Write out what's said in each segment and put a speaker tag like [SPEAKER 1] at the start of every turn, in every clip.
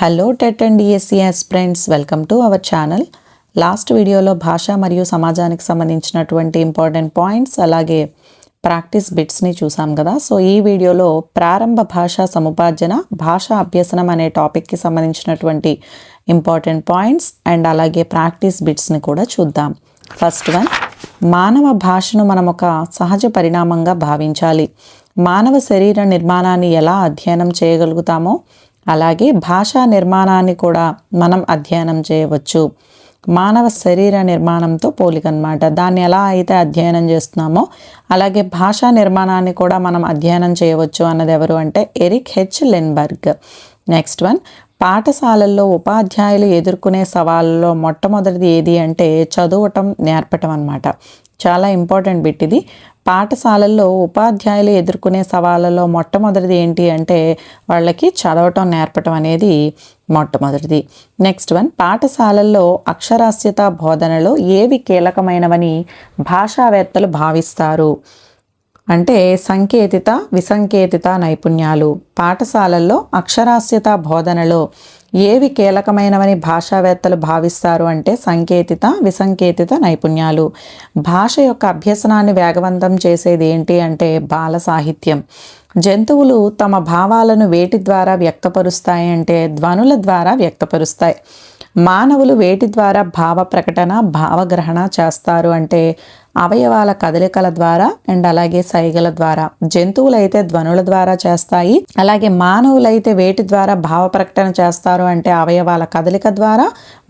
[SPEAKER 1] Hello TET and DSC aspirants, welcome to our channel. Last వీడియోలో భాష మరియు సమాజానికి సంబంధించినటువంటి ఇంపార్టెంట్ పాయింట్స్ అలాగే ప్రాక్టీస్ బిట్స్ని చూసాం కదా. సో ఈ వీడియోలో ప్రారంభ భాషా సముపార్జన, భాషా అభ్యసనం అనే టాపిక్కి సంబంధించినటువంటి ఇంపార్టెంట్ పాయింట్స్ అండ్ అలాగే ప్రాక్టీస్ బిట్స్ని కూడా చూద్దాం. ఫస్ట్ వన్, మానవ భాషను మనం ఒక సహజ పరిణామంగా భావించాలి. మానవ శరీర నిర్మాణాన్ని ఎలా అధ్యయనం చేయగలుగుతామో అలాగే భాషా నిర్మాణాన్ని కూడా మనం అధ్యయనం చేయవచ్చు. మానవ శరీర నిర్మాణంతో పోలికనమాట. దాన్ని ఎలా అయితే అధ్యయనం చేస్తున్నామో అలాగే భాషా నిర్మాణాన్ని కూడా మనం అధ్యయనం చేయవచ్చు అన్నది ఎవరు అంటే ఎరిక్ హెచ్ లెన్బర్గ్. నెక్స్ట్ వన్, పాఠశాలల్లో ఉపాధ్యాయులు ఎదుర్కొనే సవాళ్ళలో మొట్టమొదటిది ఏది అంటే చదవటం నేర్పటం అన్నమాట. చాలా ఇంపార్టెంట్ బిట్ ఇది. పాఠశాలల్లో ఉపాధ్యాయులు ఎదుర్కొనే సవాళ్ళలో మొట్టమొదటిది ఏంటి అంటే వాళ్ళకి చదవటం నేర్పటం అనేది మొట్టమొదటిది. నెక్స్ట్ వన్, పాఠశాలల్లో అక్షరాస్యత బోధనలో ఏవి కీలకమైనవని భాషావేత్తలు భావిస్తారు అంటే సంకేతిత, విసంకేతిత నైపుణ్యాలు. పాఠశాలల్లో అక్షరాస్యత బోధనలో ఏవి కీలకమైనవని భాషావేత్తలు భావిస్తారు అంటే సంకేతిత, విసంకేతిత నైపుణ్యాలు. భాష యొక్క అభ్యసనాన్ని వేగవంతం చేసేది ఏంటి అంటే బాల సాహిత్యం. జంతువులు తమ భావాలను వేటి ద్వారా వ్యక్తపరుస్తాయి అంటే ధ్వనుల ద్వారా వ్యక్తపరుస్తాయి. మానవులు వేటి ద్వారా భావ ప్రకటన, భావగ్రహణ చేస్తారు అంటే అవయవాల కదలికల ద్వారా అండ్ అలాగే సైగల ద్వారా. జంతువులైతే ధ్వనుల ద్వారా చేస్తాయి, అలాగే మానవులైతే వేటి ద్వారా భావ ప్రకటన చేస్తారు అంటే అవయవాల కదలిక ద్వారా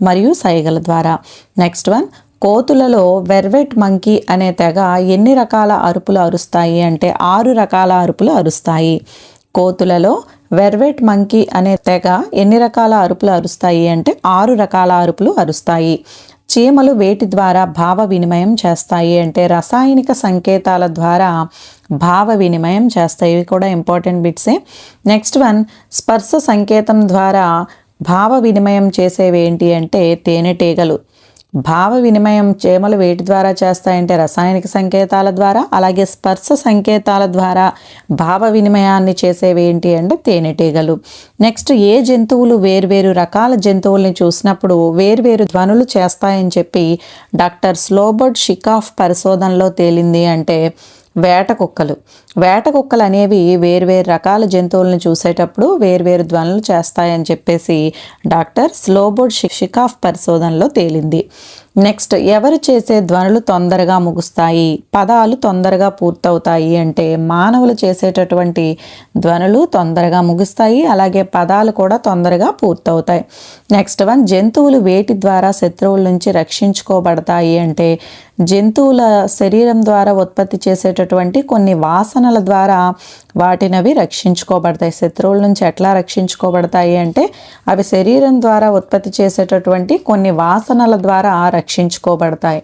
[SPEAKER 1] మరియు సైగల ద్వారా. నెక్స్ట్ వన్, కోతులలో వెర్వెట్ మంకీ అనే తెగ ఎన్ని రకాల అరుపులు అరుస్తాయి అంటే 6 రకాల అరుపులు అరుస్తాయి. కోతులలో వెర్వెట్ మంకీ అనే తెగ ఎన్ని రకాల అరుపులు అరుస్తాయి అంటే 6 రకాల అరుపులు అరుస్తాయి. చీమలు వేటి ద్వారా భావ వినిమయం చేస్తాయి అంటే రసాయనిక సంకేతాల ద్వారా భావ వినిమయం చేస్తాయి. ఇవి కూడా ఇంపార్టెంట్ బిట్సే. నెక్స్ట్ వన్, స్పర్శ సంకేతం ద్వారా భావ వినిమయం చేసేవి ఏంటి అంటే తేనెటీగలు. భావ వినిమయం చీమలు వేటి ద్వారా చేస్తాయంటే రసాయనిక సంకేతాల ద్వారా, అలాగే స్పర్శ సంకేతాల ద్వారా భావ వినిమయాన్ని చేసేవి ఏంటి అంటే తేనెటీగలు. నెక్స్ట్, ఏ జంతువులు వేర్వేరు రకాల జంతువుల్ని చూసినప్పుడు వేర్వేరు ధ్వనులు చేస్తాయని చెప్పి డాక్టర్ స్లోబోడ్ షికాఫ్ పరిశోధనలో తేలింది అంటే వేట కుక్కలు. వేట కుక్కలు అనేవి వేర్వేరు రకాల జంతువులను చూసేటప్పుడు వేర్వేరు ధ్వనులు చేస్తాయని చెప్పేసి డాక్టర్ స్లోబోడ్ షికాఫ్ పరిశోధనలో తేలింది. నెక్స్ట్, ఎవరు చేసే ధ్వనులు తొందరగా ముగుస్తాయి, పదాలు తొందరగా పూర్తవుతాయి అంటే మానవులు చేసేటటువంటి ధ్వనులు తొందరగా ముగుస్తాయి, అలాగే పదాలు కూడా తొందరగా పూర్తవుతాయి. నెక్స్ట్ వన్, జంతువులు వేటి ద్వారా శత్రువుల నుంచి రక్షించుకోబడతాయి అంటే జంతువుల శరీరం ద్వారా ఉత్పత్తి చేసేటటువంటి కొన్ని వాసనల ద్వారా వాటినవి రక్షించుకోబడతాయి. శత్రువుల నుంచి ఎట్లా రక్షించుకోబడతాయి అంటే అవి శరీరం ద్వారా ఉత్పత్తి చేసేటటువంటి కొన్ని వాసనల ద్వారా రక్షించుకోబడతాయి.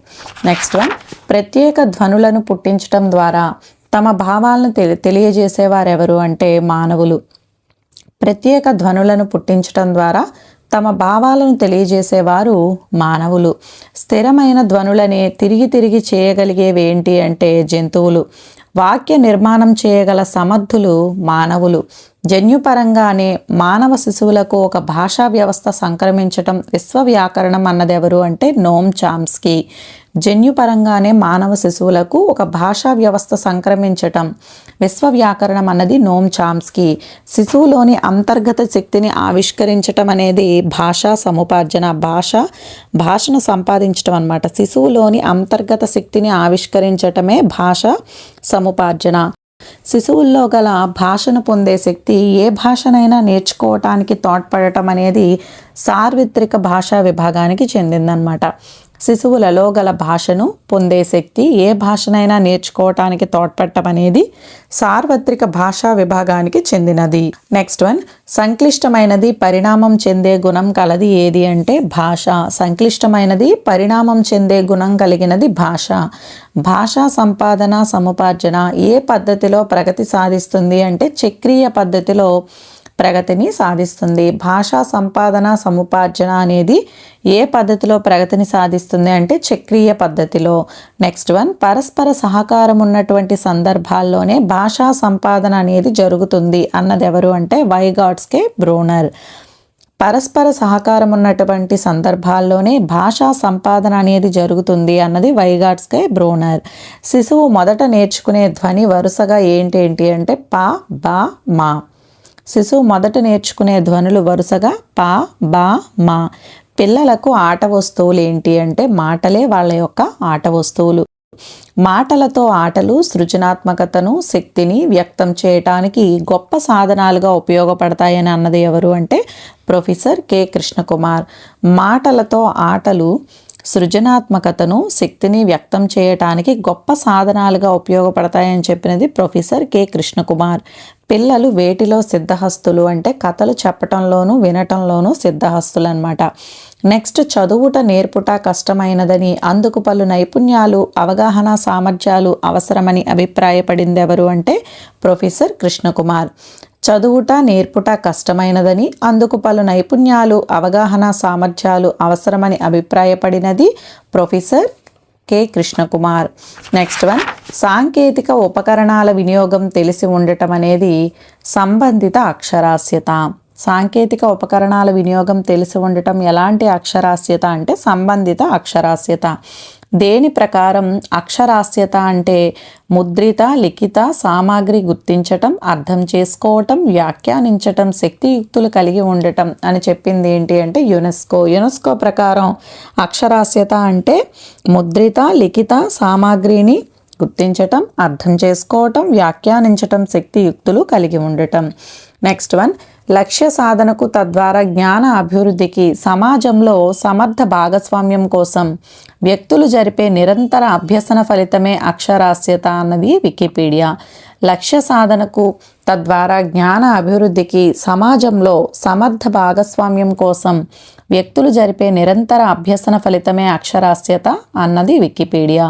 [SPEAKER 1] నెక్స్ట్ వన్, ప్రత్యేక ధ్వనులను పుట్టించడం ద్వారా తమ భావాలను తెలియజేసేవారెవరు అంటే మానవులు. ప్రత్యేక ధ్వనులను పుట్టించడం ద్వారా తమ భావాలను తెలియజేసేవారు మానవులు. స్థిరమైన ధ్వనులనే తిరిగి చేయగలిగేవి ఏంటి అంటే జంతువులు. వాక్య నిర్మాణం చేయగల సమర్థులు మానవులు. జన్యుపరంగానే మానవ శిశువులకు ఒక భాషా వ్యవస్థ సంక్రమించటం విశ్వవ్యాకరణం అన్నదెవరు అంటే నోమ్ చామ్స్కీ. జన్యుపరంగానే మానవ శిశువులకు ఒక భాషా వ్యవస్థ సంక్రమించటం విశ్వవ్యాకరణం అన్నది నోమ్ చామ్స్కీ. శిశువులోని అంతర్గత శక్తిని ఆవిష్కరించటం అనేది భాషా సముపార్జన. భాషను సంపాదించటం అన్నమాట. శిశువులోని అంతర్గత శక్తిని ఆవిష్కరించటమే భాషా సముపార్జన. శిశువుల్లో గల భాషను పొందే శక్తి ఏ భాషనైనా నేర్చుకోవటానికి తోడ్పడటం అనేది సార్వత్రిక భాషా విభాగానికి చెందిందనమాట. శిశువులలో గల భాషను పొందే శక్తి ఏ భాషనైనా నేర్చుకోవటానికి తోడ్పడటం అనేది సార్వత్రిక భాషా విభాగానికి చెందినది. నెక్స్ట్ వన్, సంక్లిష్టమైనది పరిణామం చెందే గుణం కలది ఏది అంటే భాష. సంక్లిష్టమైనది పరిణామం చెందే గుణం కలిగినది భాష. భాషా సంపాదన సముపార్జన ఏ పద్ధతిలో ప్రగతి సాధిస్తుంది అంటే చక్రీయ పద్ధతిలో ప్రగతిని సాధిస్తుంది. భాషా సంపాదన సముపార్జన అనేది ఏ పద్ధతిలో ప్రగతిని సాధిస్తుంది అంటే చక్రీయ పద్ధతిలో. నెక్స్ట్ వన్, పరస్పర సహకారం ఉన్నటువంటి సందర్భాల్లోనే భాషా సంపాదన అనేది జరుగుతుంది అన్నది ఎవరు అంటే వైగాట్స్కే బ్రూనర్. పరస్పర సహకారం ఉన్నటువంటి సందర్భాల్లోనే భాషా సంపాదన అనేది జరుగుతుంది అన్నది వైగాట్స్కై బ్రోనర్. శిశువు మొదట నేర్చుకునే ధ్వని వరుసగా ఏంటి అంటే పా, బా, మా. శిశువు మొదట నేర్చుకునే ధ్వనులు వరుసగా పా, బా, మా. పిల్లలకు ఆట వస్తువులు ఏంటి అంటే మాటలే వాళ్ళ యొక్క ఆట వస్తువులు. మాటలతో ఆటలు సృజనాత్మకతను, శక్తిని వ్యక్తం చేయటానికి గొప్ప సాధనాలుగా ఉపయోగపడతాయని అన్నది ఎవరు అంటే ప్రొఫెసర్ కె కృష్ణకుమార్. మాటలతో ఆటలు సృజనాత్మకతను, శక్తిని వ్యక్తం చేయటానికి గొప్ప సాధనాలుగా ఉపయోగపడతాయని చెప్పినది ప్రొఫెసర్ కె కృష్ణకుమార్. పిల్లలు వేటిలో సిద్ధహస్తులు అంటే కథలు చెప్పటంలోనూ వినటంలోనూ సిద్ధహస్తులు అనమాట. నెక్స్ట్, చదువుట నేర్పుట కష్టమైనదని, అందుకు పలు నైపుణ్యాలు, అవగాహన సామర్థ్యాలు అవసరమని అభిప్రాయపడింది ఎవరు అంటే ప్రొఫెసర్ కృష్ణకుమార్. చదువుట నేర్పుట కష్టమైనదని, అందుకు పలు నైపుణ్యాలు, అవగాహన సామర్థ్యాలు అవసరమని అభిప్రాయపడినది professor K Krishnakumar. Next one, సాంకేతిక ఉపకరణాల వినియోగం తెలిసి ఉండటం అనేది సంబంధిత అక్షరాస్యత. సాంకేతిక ఉపకరణాల వినియోగం తెలిసి ఉండటం ఎలాంటి అక్షరాస్యత అంటే సంబంధిత అక్షరాస్యత. దేని ప్రకారం అక్షరాస్యత అంటే ముద్రిత, లిఖిత సామాగ్రి గుర్తించటం, అర్థం చేసుకోవటం, వ్యాఖ్యానించటం, శక్తియుక్తులు కలిగి ఉండటం అని చెప్పింది ఏంటి అంటే యునెస్కో. యునెస్కో ప్రకారం అక్షరాస్యత అంటే ముద్రిత, లిఖిత సామాగ్రిని గుర్తించటం, అర్థం చేసుకోవటం, వ్యాఖ్యానించటం, శక్తియుక్తులు కలిగి ఉండటం. నెక్స్ట్ వన్, లక్ష్య సాధనకు తద్వారా జ్ఞాన అభివృద్ధికి సమాజంలో సమర్థ భాగస్వామ్యం కోసం వ్యక్తులు జరిపే నిరంతర అభ్యసన ఫలితమే అక్షరాస్యత అన్నది వికీపీడియా. లక్ష్య సాధనకు తద్వారా జ్ఞాన అభివృద్ధికి సమాజంలో సమర్థ భాగస్వామ్యం కోసం వ్యక్తులు జరిపే నిరంతర అభ్యసన ఫలితమే అక్షరాస్యత అన్నది వికీపీడియా.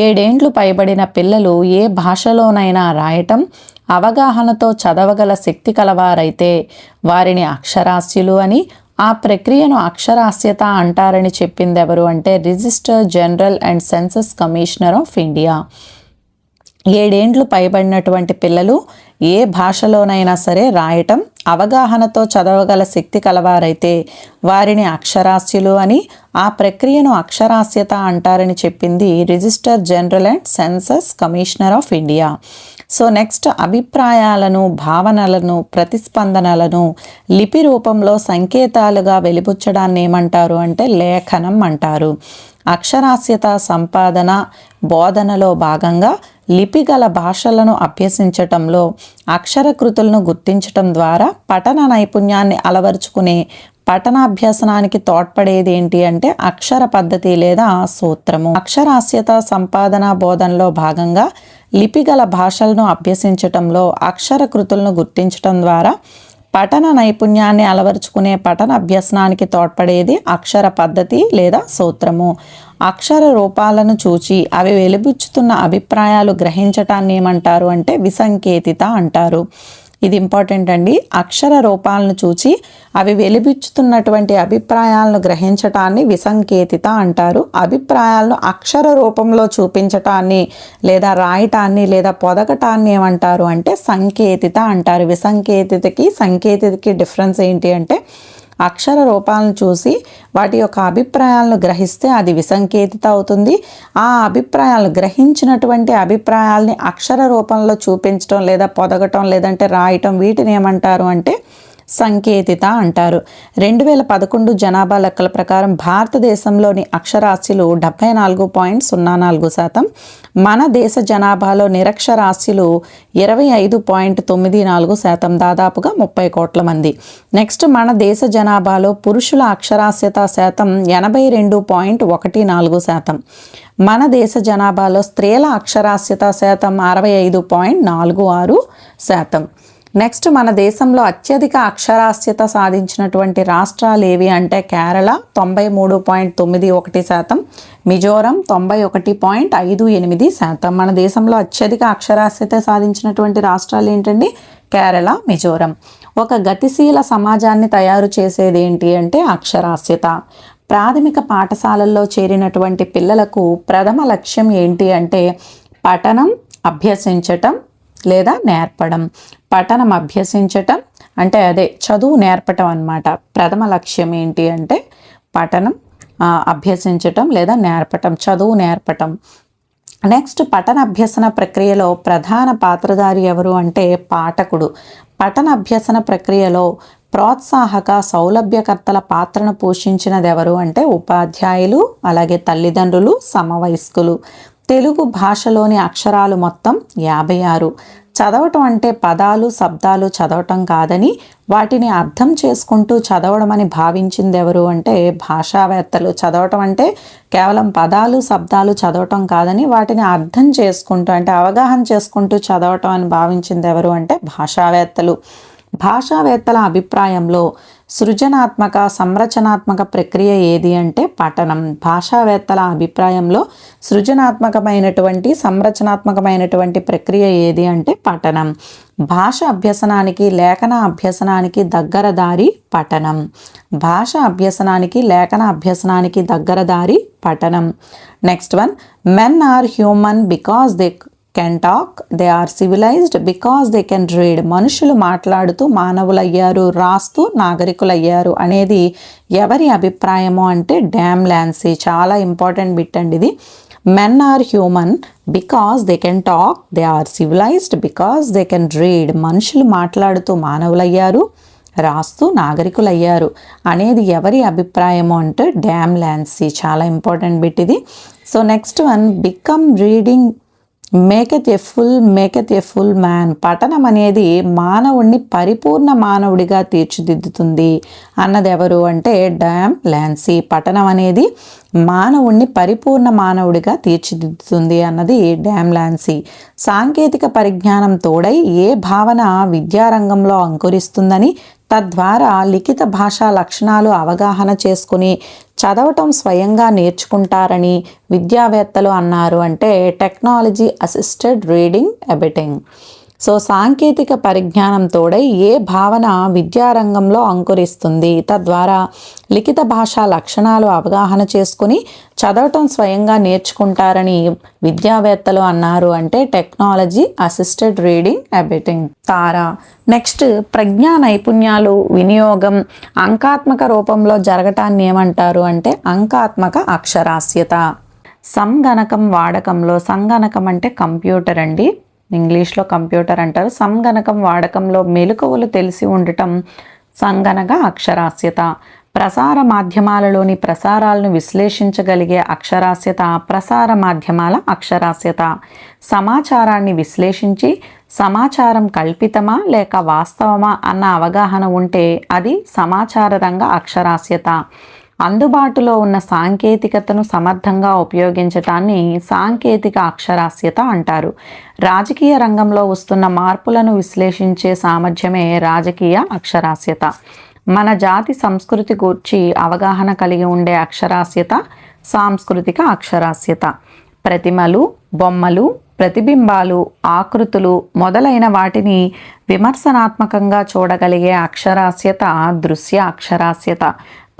[SPEAKER 1] 7 ఏండ్లు పైబడిన పిల్లలు ఏ భాషలోనైనా రాయటం, అవగాహనతో చదవగల శక్తి కలవారైతే వారిని అక్షరాస్యులు అని, ఆ ప్రక్రియను అక్షరాస్యత అంటారని చెప్పింది ఎవరు అంటే register general and census commissioner of India. 7 ఏండ్లు పైబడినటువంటి పిల్లలు ఏ భాషలోనైనా సరే రాయటం, అవగాహనతో చదవగల శక్తి కలవారైతే వారిని అక్షరాస్యులు అని, ఆ ప్రక్రియను అక్షరాస్యత అంటారని చెప్పింది register general and census commissioner of India. So next, అభిప్రాయాలను, భావనలను, ప్రతిస్పందనలను లిపి రూపంలో సంకేతాలుగా వెలిబుచ్చడాన్ని ఏమంటారు అంటే లేఖనం అంటారు. అక్షరాస్యత సంపాదన బోధనలో భాగంగా లిపిగల భాషలను అభ్యసించటంలో అక్షరకృతులను గుర్తించటం ద్వారా పఠన నైపుణ్యాన్ని అలవరుచుకునే పఠనాభ్యసనానికి తోడ్పడేది ఏంటి అంటే అక్షర పద్ధతి లేదా సూత్రము. అక్షరాస్యత సంపాదన బోధనలో భాగంగా లిపిగల భాషలను అభ్యసించటంలో అక్షరకృతులను గుర్తించటం ద్వారా పఠన నైపుణ్యాన్ని అలవరుచుకునే పఠన అభ్యసనానికి తోడ్పడేది అక్షర పద్ధతి లేదా సూత్రము. అక్షర రూపాలను చూచి అవి వెలిబుచ్చుతున్న అభిప్రాయాలు గ్రహించటాన్ని ఏమంటారు అంటే విసంకేతిత అంటారు. ఇది ఇంపార్టెంట్ అండి. అక్షర రూపాలను చూచి అవి వెలిబుచ్చుతున్నటువంటి అభిప్రాయాలను గ్రహించటాన్ని విసంకేతిత అంటారు. అభిప్రాయాలను అక్షర రూపంలో చూపించటాన్ని లేదా రాయటాన్ని లేదా పొదగటాన్ని ఏమంటారు అంటే సంకేతిత అంటారు. విసంకేతితకి సంకేతితకి డిఫరెన్స్ ఏంటి అంటే అక్షర రూపాలను చూసి వాటి యొక్క అభిప్రాయాలను గ్రహిస్తే అది విసంకేతిత అవుతుంది. ఆ అభిప్రాయాలను గ్రహించినటువంటి అభిప్రాయాలని అక్షర రూపంలో చూపించడం లేదా పొదగటం లేదంటే రాయటం వీటిని ఏమంటారు అంటే సంకేతిత అంటారు. 2011 జనాభా లెక్కల ప్రకారం భారతదేశంలోని అక్షరాస్యులు 74.04%. మన దేశ జనాభాలో నిరక్షరాస్యులు 25.94%, దాదాపుగా 30 కోట్ల మంది. నెక్స్ట్, మన దేశ జనాభాలో పురుషుల అక్షరాస్యత శాతం 82.14%. మన దేశ జనాభాలో స్త్రీల అక్షరాస్యత శాతం 65.46%. నెక్స్ట్, మన దేశంలో అత్యధిక అక్షరాస్యత సాధించినటువంటి రాష్ట్రాలు ఏవి అంటే కేరళ 93.91%, మిజోరం 91.58%. మన దేశంలో అత్యధిక అక్షరాస్యత సాధించినటువంటి రాష్ట్రాలు ఏంటండి? కేరళ, మిజోరం. ఒక గతిశీల సమాజాన్ని తయారు చేసేది ఏంటి అంటే అక్షరాస్యత. ప్రాథమిక పాఠశాలల్లో చేరినటువంటి పిల్లలకు ప్రథమ లక్ష్యం ఏంటి అంటే పఠనం, అభ్యసించటం లేదా నేర్పడం. పఠనం అభ్యసించటం, అంటే అదే చదువు నేర్పటం అన్నమాట. ప్రథమ లక్ష్యం ఏంటి అంటే పఠనం అభ్యసించటం లేదా నేర్పటం, చదువు నేర్పటం. నెక్స్ట్ పఠన అభ్యసన ప్రక్రియలో ప్రధాన పాత్రధారి ఎవరు అంటే పాఠకుడు. పఠన అభ్యసన ప్రక్రియలో ప్రోత్సాహక సౌలభ్యకర్తల పాత్రను పోషించినది ఎవరు అంటే ఉపాధ్యాయులు, అలాగే తల్లిదండ్రులు, సమవయస్కులు. తెలుగు భాషలోని అక్షరాలు మొత్తం 56. చదవటం అంటే పదాలు శబ్దాలు చదవటం కాదని వాటిని అర్థం చేసుకుంటూ చదవడం అని భావించింది ఎవరు అంటే భాషావేత్తలు. చదవటం అంటే కేవలం పదాలు శబ్దాలు చదవటం కాదని వాటిని అర్థం చేసుకుంటూ అంటే అవగాహన చేసుకుంటూ చదవటం అని భావించింది ఎవరు అంటే భాషావేత్తలు. భాషావేత్తల అభిప్రాయంలో సృజనాత్మక సంరచనాత్మక ప్రక్రియ ఏది అంటే పఠనం. భాషావేత్తల అభిప్రాయంలో సృజనాత్మకమైనటువంటి సంరచనాత్మకమైనటువంటి ప్రక్రియ ఏది అంటే పఠనం. భాష అభ్యసనానికి లేఖన అభ్యసనానికి దగ్గర దారి పఠనం. భాష అభ్యసనానికి లేఖన అభ్యసనానికి దగ్గర దారి పఠనం. Next one, men are human because they can talk, they are civilised because they can read. మనుషులు మాట్లాడుతూ మానవులయ్యారు, రాస్తూ నాగరికులయ్యారు అనేది ఎవరి అభిప్రాయము అంటే డ్యామ్ లాన్సీ. చాలా ఇంపార్టెంట్ బిట్ అండి ఇది. Men are human because they can talk, they are civilised because they can read. మనుషులు మాట్లాడుతూ మానవులయ్యారు, రాస్తూ నాగరికులయ్యారు అనేది ఎవరి అభిప్రాయము అంటే డ్యామ్ లాన్సీ. చాలా ఇంపార్టెంట్ బిట్ ఇది. So next one, become reading maketh a full man. పఠనం అనేది మానవుడిని పరిపూర్ణ మానవుడిగా తీర్చిదిద్దుతుంది అన్నది ఎవరు అంటే డ్యామ్ లాన్సీ. పఠనం అనేది మానవుడిని పరిపూర్ణ మానవుడిగా తీర్చిదిద్దుతుంది అన్నది డ్యామ్ లాన్సీ. సాంకేతిక పరిజ్ఞానం తోడై ఏ భావన విద్యారంగంలో అంకురిస్తుందని, తద్వారా లిఖిత భాషా లక్షణాలు అవగాహన చేసుకుని చదవటం స్వయంగా నేర్చుకుంటారని విద్యావేత్తలు అన్నారు అంటే టెక్నాలజీ అసిస్టెడ్ రీడింగ్ ఎబిటింగ్. సో సాంకేతిక పరిజ్ఞానం తోడై ఏ భావన విద్యారంగంలో అంకురిస్తుంది, తద్వారా లిఖిత భాషా లక్షణాలు అవగాహన చేసుకుని చదవటం స్వయంగా నేర్చుకుంటారని విద్యావేత్తలు అన్నారు అంటే టెక్నాలజీ అసిస్టెడ్ రీడింగ్ ఎబిటింగ్. తారా. నెక్స్ట్, ప్రజ్ఞా నైపుణ్యాలు వినియోగం అంకాత్మక రూపంలో జరగటాన్ని ఏమంటారు అంటే అంకాత్మక అక్షరాస్యత. సంగణకం వాడకంలో, సంగణకం అంటే కంప్యూటర్ అండి, ఇంగ్లీష్లో కంప్యూటర్ అంటారు. సంగణకం వాడకంలో మెలకువలు తెలిసి ఉండటం సంగణక అక్షరాస్యత. ప్రసార మాధ్యమాలలోని ప్రసారాలను విశ్లేషించగలిగే అక్షరాస్యత ప్రసార మాధ్యమాల అక్షరాస్యత. సమాచారాన్ని విశ్లేషించి సమాచారం కల్పితమా లేక వాస్తవమా అన్న అవగాహన ఉంటే అది సమాచార రంగ అక్షరాస్యత. అందుబాటులో ఉన్న సాంకేతికతను సమర్థంగా ఉపయోగించటాన్ని సాంకేతిక అక్షరాస్యత అంటారు. రాజకీయ రంగంలో వస్తున్న మార్పులను విశ్లేషించే సామర్థ్యమే రాజకీయ అక్షరాస్యత. మన జాతి సంస్కృతి గూర్చి అవగాహన కలిగి ఉండే అక్షరాస్యత సాంస్కృతిక అక్షరాస్యత. ప్రతిమలు, బొమ్మలు, ప్రతిబింబాలు, ఆకృతులు మొదలైన వాటిని విమర్శనాత్మకంగా చూడగలిగే అక్షరాస్యత దృశ్య అక్షరాస్యత.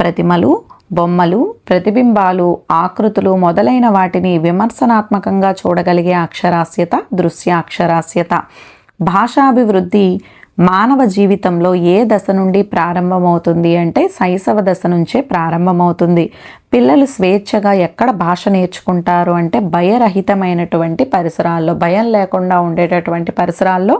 [SPEAKER 1] ప్రతిమలు, బొమ్మలు, ప్రతిబింబాలు, ఆకృతులు మొదలైన వాటిని విమర్శనాత్మకంగా చూడగలిగే అక్షరాస్యత దృశ్య అక్షరాస్యత. భాషాభివృద్ధి మానవ జీవితంలో ఏ దశ నుండి ప్రారంభమవుతుంది అంటే శైశవ దశ నుంచే ప్రారంభమవుతుంది. పిల్లలు స్వేచ్ఛగా ఎక్కడ భాష నేర్చుకుంటారు అంటే భయరహితమైనటువంటి పరిసరాల్లో, భయం లేకుండా ఉండేటటువంటి పరిసరాల్లో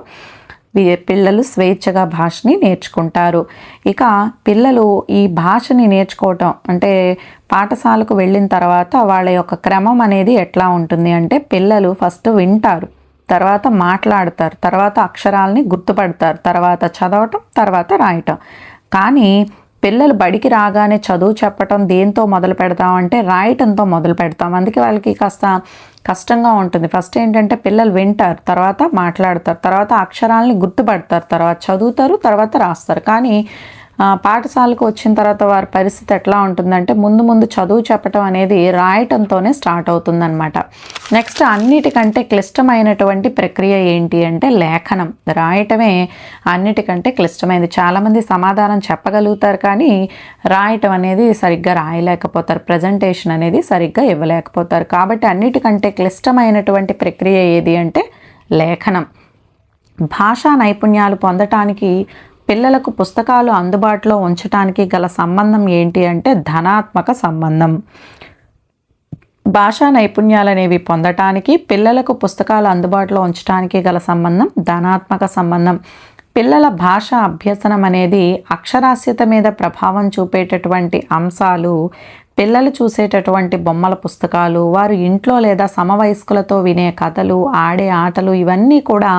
[SPEAKER 1] పిల్లలు స్వేచ్ఛగా భాషని నేర్చుకుంటారు. ఇక పిల్లలు ఈ భాషని నేర్చుకోవటం అంటే పాఠశాలకు వెళ్ళిన తర్వాత వాళ్ళ యొక్క క్రమం అనేది ఎట్లా ఉంటుంది అంటే పిల్లలు ఫస్ట్ వింటారు, తర్వాత మాట్లాడతారు, తర్వాత అక్షరాలని గుర్తుపడతారు, తర్వాత చదవటం, తర్వాత రాయటం. కానీ పిల్లలు బడికి రాగానే చదువు చెప్పటం దేంతో మొదలు పెడతాం అంటే రాయటంతో మొదలు పెడతాం. అందుకే వాళ్ళకి కాస్త కష్టంగా ఉంటుంది. ఫస్ట్ ఏంటంటే పిల్లలు వింటారు, తర్వాత మాట్లాడతారు, తర్వాత అక్షరాలని గుర్తుపడతారు, తర్వాత చదువుతారు, తర్వాత రాస్తారు. కానీ పాఠశాలకు వచ్చిన తర్వాత వారి పరిస్థితి ఎట్లా ఉంటుందంటే ముందు చదువు చెప్పటం అనేది రాయటంతోనే స్టార్ట్ అవుతుందన్నమాట. నెక్స్ట్, అన్నిటికంటే క్లిష్టమైనటువంటి ప్రక్రియ ఏంటి అంటే లేఖనం. రాయటమే అన్నిటికంటే క్లిష్టమైనది. చాలామంది సమాధానం చెప్పగలుగుతారు కానీ రాయటం అనేది సరిగ్గా రాయలేకపోతారు, ప్రజెంటేషన్ అనేది సరిగ్గా ఇవ్వలేకపోతారు. కాబట్టి అన్నిటికంటే క్లిష్టమైనటువంటి ప్రక్రియ ఏది అంటే లేఖనం. భాషా నైపుణ్యాలు పొందటానికి పిల్లలకు పుస్తకాలు అందుబాటులో ఉంచడానికి గల సంబంధం ఏంటి అంటే ధనాత్మక సంబంధం. భాషా నైపుణ్యాలనేవి పొందటానికి పిల్లలకు పుస్తకాలు అందుబాటులో ఉంచడానికి గల సంబంధం ధనాత్మక సంబంధం. పిల్లల భాష అభ్యసనం అనేది అక్షరాస్యత మీద ప్రభావం చూపేటటువంటి అంశాలు పిల్లలు చూసేటటువంటి బొమ్మల పుస్తకాలు, వారు ఇంట్లో లేదా సమవయస్కులతో వినే కథలు, ఆడే ఆటలు ఇవన్నీ కూడా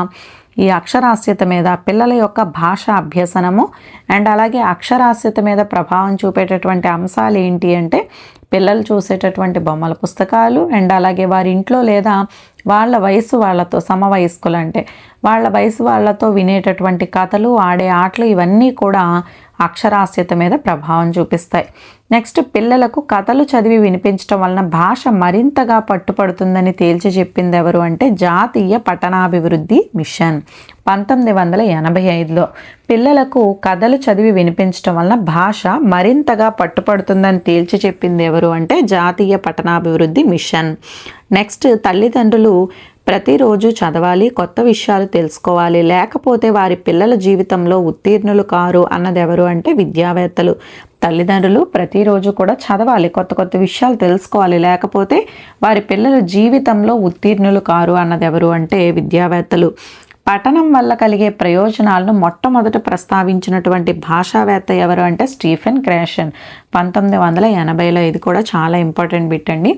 [SPEAKER 1] ఈ అక్షరాస్యత మీద పిల్లల యొక్క భాష అభ్యసనము అండ్ అలాగే అక్షరాస్యత మీద ప్రభావం చూపేటటువంటి అంశాలు ఏంటి అంటే పిల్లలు చూసేటటువంటి బొమ్మల పుస్తకాలు అండ్ అలాగే వారి ఇంట్లో లేదా వాళ్ళ వయసు వాళ్ళతో సమవయస్కులు అంటే వాళ్ళ వయసు వాళ్ళతో వినేటటువంటి కథలు, ఆడే ఆటలు ఇవన్నీ కూడా అక్షరాస్యత మీద ప్రభావం చూపిస్తాయి. నెక్స్ట్, పిల్లలకు కథలు చదివి వినిపించడం వలన భాష మరింతగా పట్టుపడుతుందని తేల్చి చెప్పింది ఎవరు అంటే జాతీయ పఠనాభివృద్ధి మిషన్ 1985లో. పిల్లలకు కథలు చదివి వినిపించడం వలన భాష మరింతగా పట్టుపడుతుందని తేల్చి చెప్పింది ఎవరు అంటే జాతీయ పఠనాభివృద్ధి మిషన్. నెక్స్ట్, తల్లిదండ్రులు ప్రతిరోజు చదవాలి, కొత్త విషయాలు తెలుసుకోవాలి, లేకపోతే వారి పిల్లల జీవితంలో ఉత్తీర్ణులు కారు అన్నది ఎవరు అంటే విద్యావేత్తలు. తల్లిదండ్రులు ప్రతిరోజు కూడా చదవాలి, కొత్త కొత్త విషయాలు తెలుసుకోవాలి, లేకపోతే వారి పిల్లల జీవితంలో ఉత్తీర్ణులు కారు అన్నది ఎవరు అంటే విద్యావేత్తలు. పఠనం వల్ల కలిగే ప్రయోజనాలను మొట్టమొదట ప్రస్తావించినటువంటి భాషావేత్త ఎవరు అంటే స్టీఫెన్ క్రాషన్ 1980లో. ఇది కూడా చాలా ఇంపార్టెంట్ బిట్ అండి.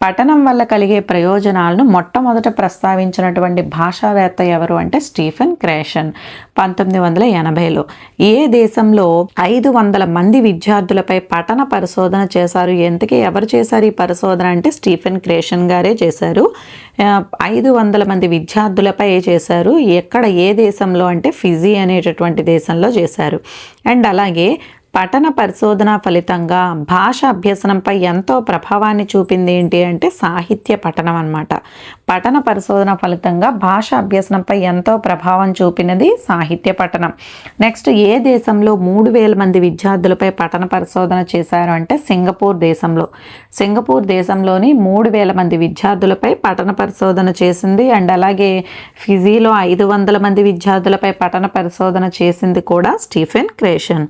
[SPEAKER 1] పఠనం వల్ల కలిగే ప్రయోజనాలను మొట్టమొదట ప్రస్తావించినటువంటి భాషావేత్త ఎవరు అంటే స్టీఫెన్ క్రాషన్ 1980లో. ఏ దేశంలో 500 మంది విద్యార్థులపై పఠన పరిశోధన చేశారు? ఎందుకే ఎవరు చేశారు ఈ పరిశోధన అంటే స్టీఫెన్ క్రాషన్ గారే చేశారు. 500 మంది విద్యార్థులపై చేశారు. ఎక్కడ, ఏ దేశంలో అంటే ఫిజీ అనేటటువంటి దేశంలో చేశారు. అండ్ అలాగే పఠన పరిశోధన ఫలితంగా భాష అభ్యసనంపై ఎంతో ప్రభావాన్ని చూపింది ఏంటి అంటే సాహిత్య పఠనం అన్నమాట. పఠన పరిశోధన ఫలితంగా భాష అభ్యసనంపై ఎంతో ప్రభావం చూపినది సాహిత్య పఠనం. నెక్స్ట్, ఏ దేశంలో 3000 మంది విద్యార్థులపై పఠన పరిశోధన చేశారు అంటే సింగపూర్ దేశంలో. సింగపూర్ దేశంలోని 3000 మంది విద్యార్థులపై పఠన పరిశోధన చేసింది. అండ్ అలాగే ఫిజీలో 500 మంది విద్యార్థులపై పఠన పరిశోధన చేసింది కూడా స్టీఫెన్ క్రాషన్.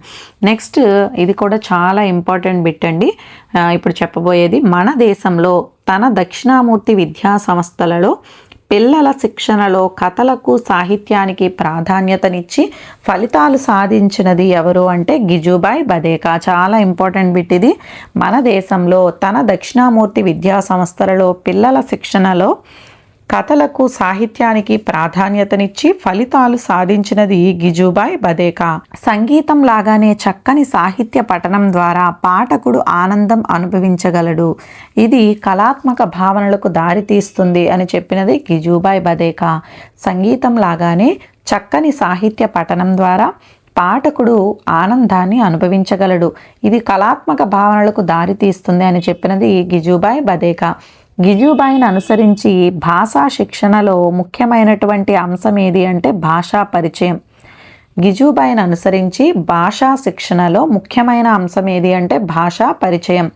[SPEAKER 1] నెక్స్ట్, ఇది కూడా చాలా ఇంపార్టెంట్ బిట్ అండి. ఇప్పుడు చెప్పబోయేది, మన దేశంలో తన దక్షిణామూర్తి విద్యా సంస్థలలో పిల్లల శిక్షణలో కథలకు, సాహిత్యానికి ప్రాధాన్యతనిచ్చి ఫలితాలు సాధించినది ఎవరు అంటే గిజుబాయ్ బదేకా. చాలా ఇంపార్టెంట్ బిట్ ఇది. మన దేశంలో తన దక్షిణామూర్తి విద్యా సంస్థలలో పిల్లల శిక్షణలో కథలకు, సాహిత్యానికి ప్రాధాన్యతనిచ్చి ఫలితాలు సాధించినది గిజుబాయ్ బదేకా. సంగీతం లాగానే చక్కని సాహిత్య పఠనం ద్వారా పాఠకుడు ఆనందం అనుభవించగలడు. ఇది కళాత్మక భావనలకు దారితీస్తుంది అని చెప్పినది గిజుబాయ్ బదేకా. సంగీతం లాగానే చక్కని సాహిత్య పఠనం ద్వారా పాఠకుడు ఆనందాన్ని అనుభవించగలడు. ఇది కళాత్మక భావనలకు దారితీస్తుంది అని చెప్పినది గిజుబాయ్ బదేకా. గిజుబాయిని అనుసరించి భాషా శిక్షణలో ముఖ్యమైనటువంటి అంశం ఏది అంటే భాషా పరిచయం. గిజుబాయిని అనుసరించి భాషా శిక్షణలో ముఖ్యమైన అంశం ఏది అంటే భాషా పరిచయం.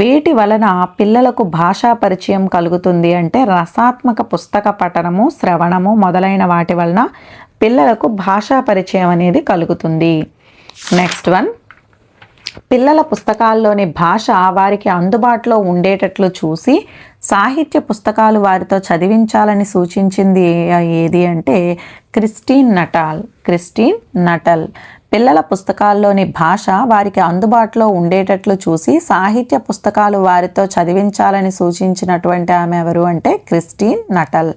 [SPEAKER 1] వేటి వలన పిల్లలకు భాషా పరిచయం కలుగుతుంది అంటే రసాత్మక పుస్తక పఠనము, శ్రవణము మొదలైన వాటి వలన పిల్లలకు భాషా పరిచయం అనేది కలుగుతుంది. నెక్స్ట్ వన్, పిల్లల పుస్తకాల్లోని భాష వారికి అందుబాటులో ఉండేటట్లు చూసి సాహిత్య పుస్తకాలు వారితో చదివించాలని సూచించింది ఏది అంటే క్రిస్టీన్ నటల్. పిల్లల పుస్తకాల్లోని భాష వారికి అందుబాటులో ఉండేటట్లు చూసి సాహిత్య పుస్తకాలు వారితో చదివించాలని సూచించినటువంటి ఆమె ఎవరు అంటే క్రిస్టీన్ నటల్.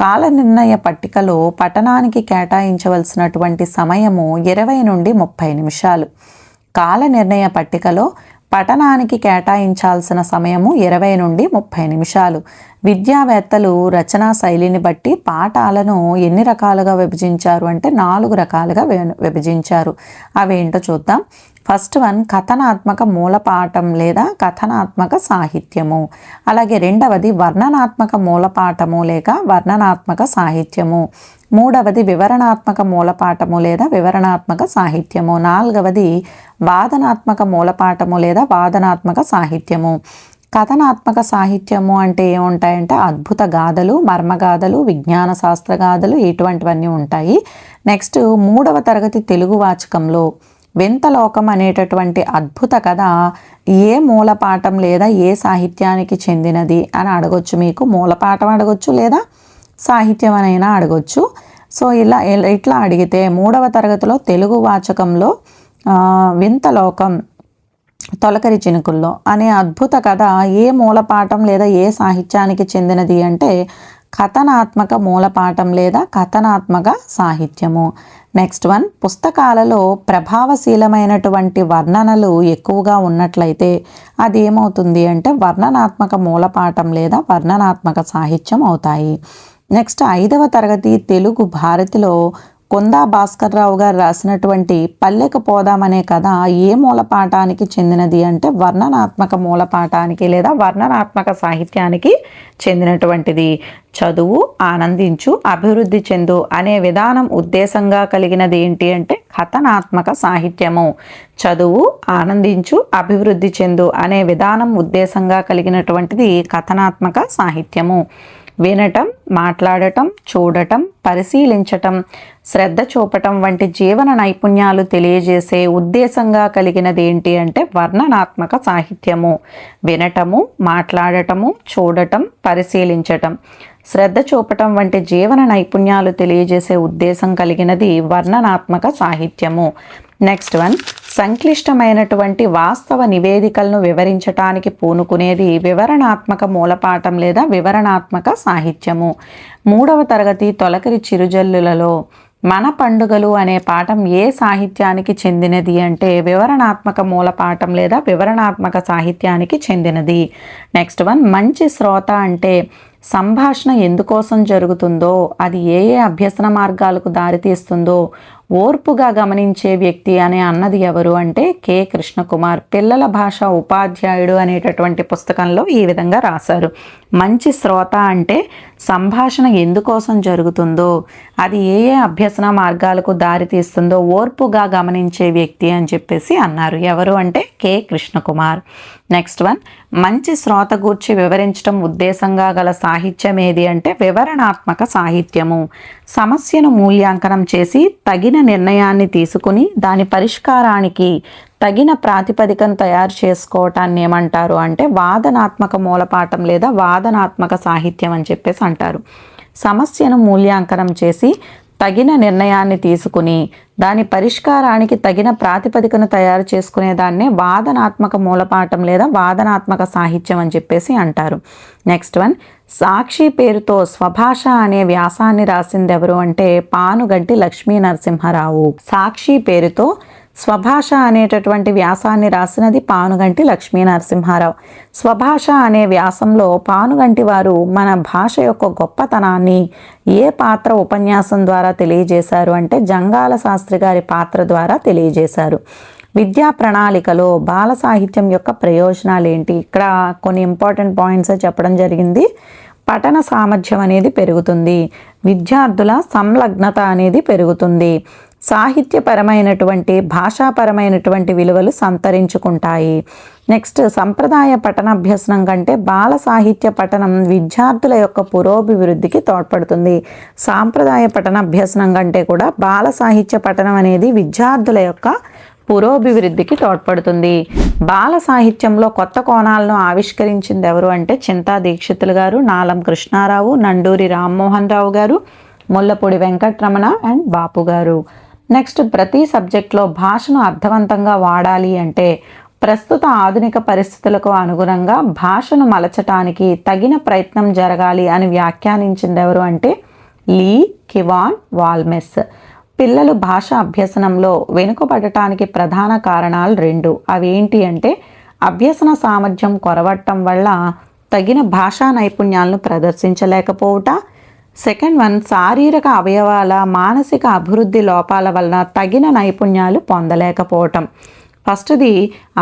[SPEAKER 1] కాల నిర్ణయ పట్టికలో పఠనానికి కేటాయించవలసినటువంటి సమయము 20 నుండి 30 నిమిషాలు. కాల నిర్ణయ పట్టికలో పఠనానికి కేటాయించాల్సిన సమయము 20 నుండి 30 నిమిషాలు. విద్యావేత్తలు రచనా శైలిని బట్టి పాఠాలను ఎన్ని రకాలుగా విభజించారు అంటే 4 రకాలుగా విభజించారు. అవేంటో చూద్దాం. ఫస్ట్ వన్, కథనాత్మక మూలపాఠం లేదా కథనాత్మక సాహిత్యము. అలాగే రెండవది వర్ణనాత్మక మూలపాఠము లేక వర్ణనాత్మక సాహిత్యము. మూడవది వివరణాత్మక మూలపాఠము లేదా వివరణాత్మక సాహిత్యము. నాలుగవది వాదనాత్మక మూలపాఠము లేదా వాదనాత్మక సాహిత్యము. కథనాత్మక సాహిత్యము అంటే ఏముంటాయంటే అద్భుత గాథలు, మర్మగాథలు, విజ్ఞాన శాస్త్ర గాథలు ఇటువంటివన్నీ ఉంటాయి. నెక్స్ట్ 3వ తరగతి తెలుగు వాచకంలో వింతలోకం అనేటటువంటి అద్భుత కథ ఏ మూలపాఠం లేదా ఏ సాహిత్యానికి చెందినది అని అడగొచ్చు. మీకు మూలపాఠం అడగొచ్చు లేదా సాహిత్యం అనైనా అడగొచ్చు. సో ఇట్లా అడిగితే 3వ తరగతిలో తెలుగు వాచకంలో వింతలోకం తొలకరి చినుకుల్లో అనే అద్భుత కథ ఏ మూలపాఠం లేదా ఏ సాహిత్యానికి చెందినది అంటే కథనాత్మక మూలపాఠం లేదా కథనాత్మక సాహిత్యము. నెక్స్ట్ వన్, పుస్తకాలలో ప్రభావశీలమైనటువంటి వర్ణనలు ఎక్కువగా ఉన్నట్లయితే అది ఏమవుతుంది అంటే వర్ణనాత్మక మూలపాఠం లేదా వర్ణనాత్మక సాహిత్యం అవుతాయి. నెక్స్ట్ 5వ తరగతి తెలుగు భారతిలో కొందా భాస్కర్ రావు గారు రాసినటువంటి పల్లెకు పోదామనే కథ ఏ మూలపాఠానికి చెందినది అంటే వర్ణనాత్మక మూలపాఠానికి లేదా వర్ణనాత్మక సాహిత్యానికి చెందినటువంటిది. చదువు, ఆనందించు, అభివృద్ధి చెందు అనే విధానం ఉద్దేశంగా కలిగినది ఏంటి అంటే కథనాత్మక సాహిత్యము. చదువు, ఆనందించు, అభివృద్ధి చెందు అనే విధానం ఉద్దేశంగా కలిగినటువంటిది కథనాత్మక సాహిత్యము. వినటం, మాట్లాడటం, చూడటం, పరిశీలించటం, శ్రద్ధ చూపటం వంటి జీవన నైపుణ్యాలు తెలియజేసే ఉద్దేశంగా కలిగినది ఏంటి అంటే వర్ణనాత్మక సాహిత్యము. వినటము, మాట్లాడటము, చూడటం, పరిశీలించటం, శ్రద్ధ చూపటం వంటి జీవన నైపుణ్యాలు తెలియజేసే ఉద్దేశం కలిగినది వర్ణనాత్మక సాహిత్యము. నెక్స్ట్ వన్, సంక్లిష్టమైనటువంటి వాస్తవ నివేదికలను వివరించటానికి పూనుకునేది వివరణాత్మక మూలపాఠం లేదా వివరణాత్మక సాహిత్యము. 3వ తరగతి తొలకరి చిరుజల్లులలో మన పండుగలు అనే పాఠం ఏ సాహిత్యానికి చెందినది అంటే వివరణాత్మక మూలపాఠం లేదా వివరణాత్మక సాహిత్యానికి చెందినది. నెక్స్ట్ వన్, మంచి శ్రోత అంటే సంభాషణ ఎందుకోసం జరుగుతుందో, అది ఏ ఏ అభ్యసన మార్గాలకు దారితీస్తుందో ఓర్పుగా గమనించే వ్యక్తి అనే అన్నది ఎవరు అంటే కె కృష్ణకుమార్. పిల్లల భాష ఉపాధ్యాయుడు అనేటటువంటి పుస్తకంలో ఈ విధంగా రాశారు. మంచి శ్రోత అంటే సంభాషణ ఎందుకోసం జరుగుతుందో, అది ఏ ఏ అభ్యసన మార్గాలకు దారితీస్తుందో ఓర్పుగా గమనించే వ్యక్తి అని చెప్పేసి అన్నారు. ఎవరు అంటే కె కృష్ణకుమార్. నెక్స్ట్ వన్, మంచి శ్రోత గూర్చి వివరించడం ఉద్దేశంగా గల సాహిత్యం ఏది అంటే వివరణాత్మక సాహిత్యము. సమస్యను మూల్యాంకనం చేసి తగిన నిర్ణయాన్ని తీసుకుని దాని పరిష్కారానికి తగిన ప్రాతిపదికను తయారు చేసుకోవటాన్ని ఏమంటారు అంటే వాదనాత్మక మూలపాఠం లేదా వాదనాత్మక సాహిత్యం అని చెప్పేసి అంటారు. సమస్యను మూల్యాంకనం చేసి తగిన నిర్ణయాన్ని తీసుకుని దాని పరిష్కారానికి తగిన ప్రాతిపదికను తయారు చేసుకునే దాన్నే వాదనాత్మక మూలపాఠం లేదా వాదనాత్మక సాహిత్యం అని చెప్పేసి అంటారు. నెక్స్ట్ వన్, సాక్షి పేరుతో స్వభాష అనే వ్యాసాన్ని రాసింది ఎవరు అంటే పానుగంటి లక్ష్మీ నరసింహారావు. సాక్షి పేరుతో స్వభాష అనేటటువంటి వ్యాసాన్ని రాసినది పానుగంటి లక్ష్మీ నరసింహారావు. స్వభాష అనే వ్యాసంలో పానుగంటి వారు మన భాష యొక్క గొప్పతనాన్ని ఏ పాత్ర ఉపన్యాసం ద్వారా తెలియజేశారు అంటే జంగాల శాస్త్రి గారి పాత్ర ద్వారా తెలియజేశారు. విద్యా ప్రణాళికలో బాల సాహిత్యం యొక్క ప్రయోజనాలు ఏంటి, ఇక్కడ కొన్ని ఇంపార్టెంట్ పాయింట్స్ చెప్పడం జరిగింది. పఠన సామర్థ్యం అనేది పెరుగుతుంది, విద్యార్థుల సంలగ్నత అనేది పెరుగుతుంది, సాహిత్యపరమైనటువంటి భాషాపరమైనటువంటి విలువలు సంతరించుకుంటాయి. నెక్స్ట్, సంప్రదాయ పఠనాభ్యసనం కంటే బాల సాహిత్య పఠనం విద్యార్థుల యొక్క పురోభివృద్ధికి తోడ్పడుతుంది. సాంప్రదాయ పఠనాభ్యసనం కంటే కూడా బాల సాహిత్య పఠనం అనేది విద్యార్థుల యొక్క పురోభివృద్ధికి తోడ్పడుతుంది. బాల సాహిత్యంలో కొత్త కోణాలను ఆవిష్కరించింది ఎవరు అంటే చింతా దీక్షితులు గారు, నాలం కృష్ణారావు, నండూరి రామ్మోహన్ రావు గారు, ముల్లపూడి వెంకటరమణ అండ్ బాపు గారు. నెక్స్ట్, ప్రతి సబ్జెక్ట్లో భాషను అర్థవంతంగా వాడాలి అంటే ప్రస్తుత ఆధునిక పరిస్థితులకు అనుగుణంగా భాషను మలచటానికి తగిన ప్రయత్నం జరగాలి అని వ్యాఖ్యానించింది ఎవరు అంటే లీ కివాన్ వాల్మెస్. పిల్లలు భాష అభ్యసనంలో వెనుకబడటానికి ప్రధాన కారణాలు 2. అవి ఏంటి అంటే అభ్యసన సామర్థ్యం కొరవటం వల్ల తగిన భాషా నైపుణ్యాలను ప్రదర్శించలేకపోవట. సెకండ్ వన్, శారీరక అవయవాల మానసిక అభివృద్ధి లోపాల వలన తగిన నైపుణ్యాలు పొందలేకపోవటం. ఫస్ట్ది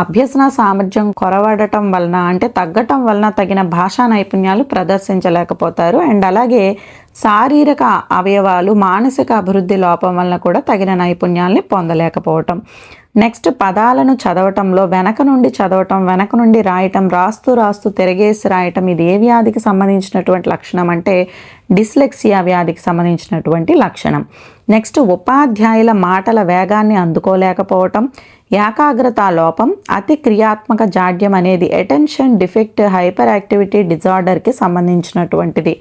[SPEAKER 1] అభ్యసన సామర్థ్యం కొరవడటం వలన అంటే తగ్గటం వలన తగిన భాషా నైపుణ్యాలు ప్రదర్శించలేకపోతారు. అండ్ అలాగే శారీరక అవయవాలు మానసిక అభివృద్ధి లోపం వలన కూడా తగిన నైపుణ్యాలని పొందలేకపోవటం. నెక్స్ట్ పదాలను చదవటంలో వెనక నుండి చదవటం, వెనక నుండి రాయటం, రాస్తూ రాస్తూ తిరగేసి రాయటం, ఇది ఏ వ్యాధికి సంబంధించినటువంటి లక్షణం అంటే డిస్లెక్సియా వ్యాధికి సంబంధించినటువంటి లక్షణం. నెక్స్ట్ ఉపాధ్యాయుల మాటల వేగాన్ని అందుకోలేకపోవటం, ఏకాగ్రత లోపం, అతి క్రియాత్మక జాడ్యం అనేది అటెన్షన్ డిఫెక్ట్ హైపర్ యాక్టివిటీ డిజార్డర్కి సంబంధించినటువంటిది.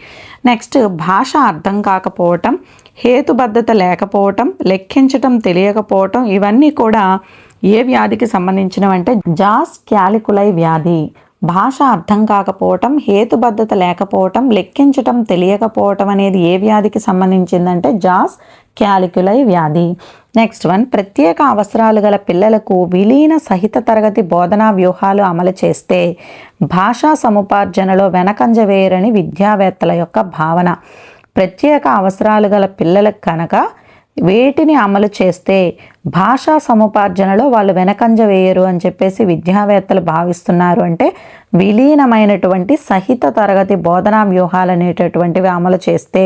[SPEAKER 1] నెక్స్ట్ భాష అర్థం కాకపోవటం, హేతుబద్ధత లేకపోవటం, లెక్కించటం తెలియకపోవటం, ఇవన్నీ కూడా ఏ వ్యాధికి సంబంధించినవంటే జాస్ క్యాలికులై వ్యాధి. భాష అర్థం కాకపోవటం, హేతుబద్ధత లేకపోవటం, లెక్కించటం తెలియకపోవటం అనేది ఏ వ్యాధికి సంబంధించిందంటే జాస్ క్యాలికులై వ్యాధి. నెక్స్ట్ వన్, ప్రత్యేక అవసరాలు గల పిల్లలకు విలీన సహిత తరగతి బోధనా వ్యూహాలు అమలు చేస్తే భాషా సముపార్జనలో వెనకంజ వేయరని విద్యావేత్తల యొక్క భావన. ప్రత్యేక అవసరాలు గల పిల్లలకు కనుక వేటిని అమలు చేస్తే భాషా సముపార్జనలో వాళ్ళు వెనకంజ వేయరు అని చెప్పేసి విద్యావేత్తలు భావిస్తున్నారు. అంటే విలీనమైనటువంటి సహిత తరగతి బోధనా వ్యూహాలు అనేటటువంటివి అమలు చేస్తే